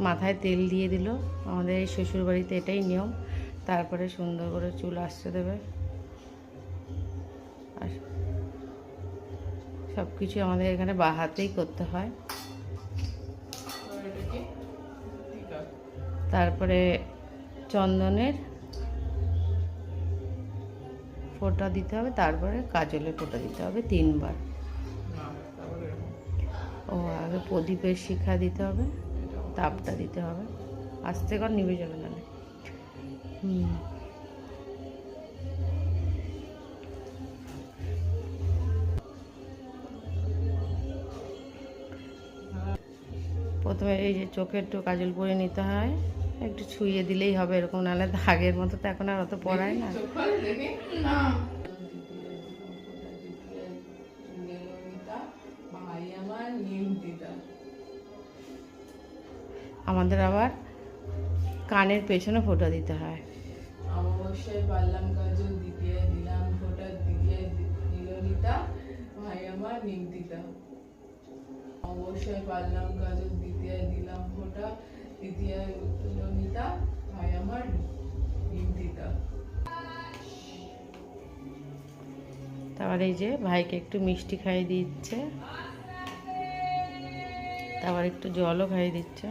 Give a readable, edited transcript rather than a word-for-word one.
মাথায় তেল দিয়ে দিল। আমাদের এই শ্বশুরবাড়িতে এটাই নিয়ম। তারপরে সুন্দর করে চুল আসতে দেবে। আর সব কিছু আমাদের এখানে বাঁ হাতেই করতে হয়। তারপরে চন্দনের ফোঁটা দিতে হবে, তারপরে কাজলের ফোঁটা দিতে হবে 3 বার। ও আগে প্রদীপের শিখা দিতে হবে, তাপটা দিতে হবে, আস্তে করে নিভে যাবে না। প্রথমে এই যে চোখে একটু কাজল পরে নিতে হয়, একটু ছুঁয়ে দিলেই হবে, এরকম নাহলে দাগের মতো তো এখন আর অত পড়ায় না। আমাদের আবার কানের পেছনে ফোঁটা দিতে হয়। অবশ্যই পারলাম কাজল দ্বিতীয় দিলাম ফোঁটা, দ্বিতীয় নীলনিতা ভাই আমার নিমতিতা। অবশ্যই পারলাম কাজল দ্বিতীয় দিলাম ফোঁটা, তৃতীয় নীলনিতা ভাই আমার নিমতিতা। তারপর এই যে ভাইকে একটু মিষ্টি খাইয়ে দিচ্ছে, তারপর একটু জলও খাইয়ে দিচ্ছে।